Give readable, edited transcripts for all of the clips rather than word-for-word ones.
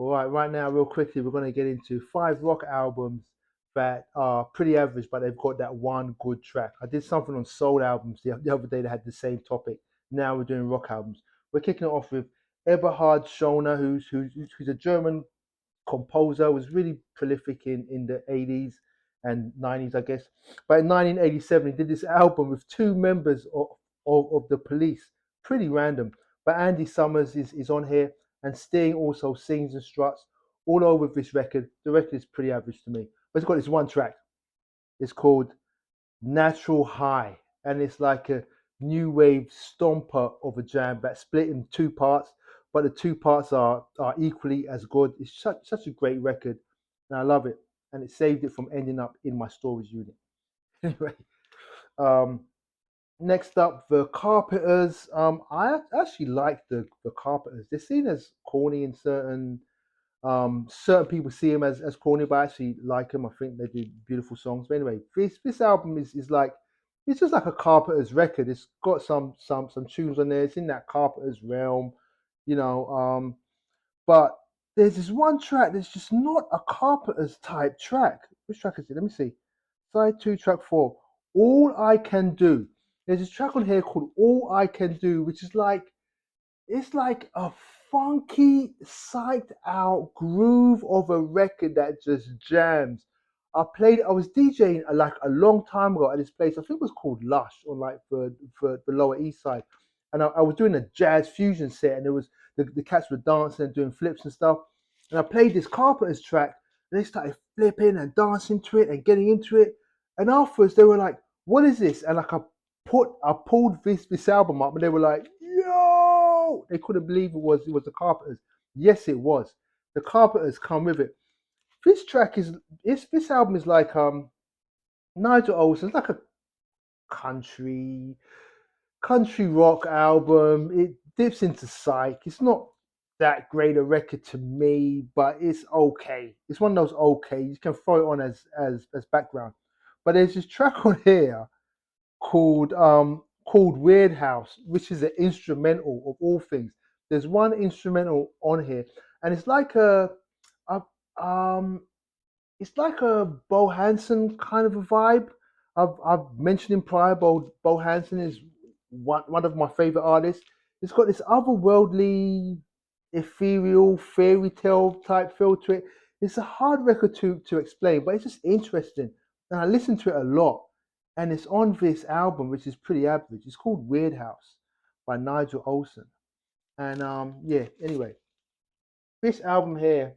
All right, right now, real quickly, we're going to get into 5 rock albums that are pretty average, but they've got that one good track. I did something on soul albums the other day that had the same topic. Now we're doing rock albums. We're kicking it off with Eberhard Schoner, who's a German composer, was really prolific in the 80s and 90s, I guess. But in 1987, he did this album with 2 members of the Police. Pretty random. But Andy Summers is on here, and Sting also sings and struts all over this record. The record is pretty average to me. But it's got this one track. It's called Natural High, and it's like a new wave stomper of a jam that's split in 2 parts, but the 2 parts are equally as good. It's such a great record, and I love it. And it saved it from ending up in my storage unit. Anyway, um, next up, the Carpenters. I actually like the Carpenters. They're seen as corny in certain people see them as corny, but I actually like them. I think they do beautiful songs. But anyway, this album is like it's just like a Carpenter's record. It's got some tunes on there. It's in that Carpenter's realm, you know. But there's this one track that's just not a Carpenter's type track. Which track is it? Let me see. Side 2, track 4. All I Can Do. There's this track on here called All I Can Do, which is like it's like a funky, psyched out groove of a record that just jams. I was DJing like a long time ago at this place. I think it was called Lush on like for the Lower East Side. And I was doing a jazz fusion set, and there was the cats were dancing and doing flips and stuff. And I played this Carpenter's track, and they started flipping and dancing to it and getting into it. And afterwards they were like, "What is this?" And like I pulled this album up, and they were like, "Yo!" They couldn't believe it was the Carpenters. Yes, it was. The Carpenters come with it. This track is this album is like Nigel Olsen. It's like a country country rock album. It dips into psych. It's not that great a record to me, but it's okay. It's one of those okay. You can throw it on as background. But there's this track on here called Weird House, which is an instrumental of all things. There's one instrumental on here, and a um it's like a Bo Hansen kind of a vibe. I've mentioned him prior. Bo Hansen is one of my favorite artists. It's got this otherworldly, ethereal fairy tale type feel to it. It's a hard record to explain, but it's just interesting. And I listen to it a lot. And it's on this album, which is pretty average. It's called Weird House by Nigel Olsen. And yeah, anyway, this album here,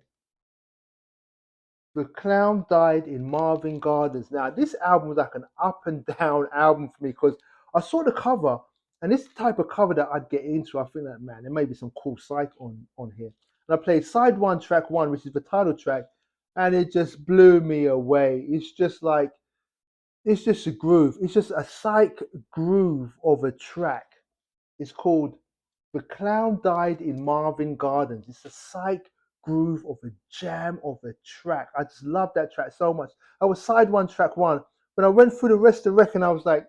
The Clown Died in Marvin Gardens. Now, this album was like an up and down album for me because I saw the cover, and this type of cover that I'd get into. I think that man, there may be some cool psych on here. And I played side 1, track 1, which is the title track, and it just blew me away. It's just a groove. It's just a psych groove of a track. It's called The Clown Died in Marvin Gardens. It's a psych groove of a jam of a track. I just love that track so much. I was side 1, track 1. When I went through the rest of the record, I was like,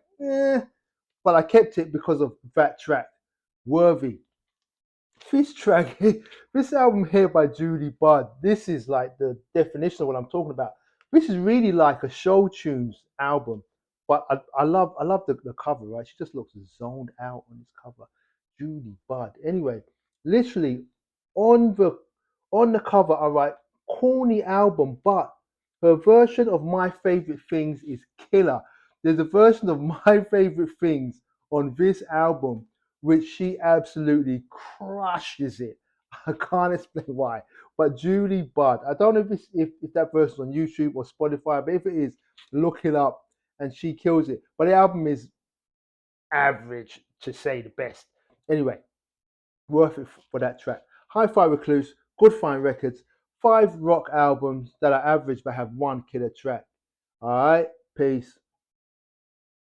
but I kept it because of that track. Worthy. This track, this album here by Judy Budd, this is like the definition of what I'm talking about. This is really like a show tunes album, but I love the cover, right? She just looks zoned out on this cover. Judy Budd. Anyway, literally on the on the cover, I write corny album, but her version of My Favorite Things is killer. There's a version of My Favorite Things on this album which she absolutely crushes it. I can't explain why. But Julie Budd, I don't know if that version's on YouTube or Spotify, but if it is, look it up and she kills it. But the album is average to say the best. Anyway, worth it for that track. Hi-Fi Recluse, Good Fine Records, 5 rock albums that are average but have one killer track. All right, peace.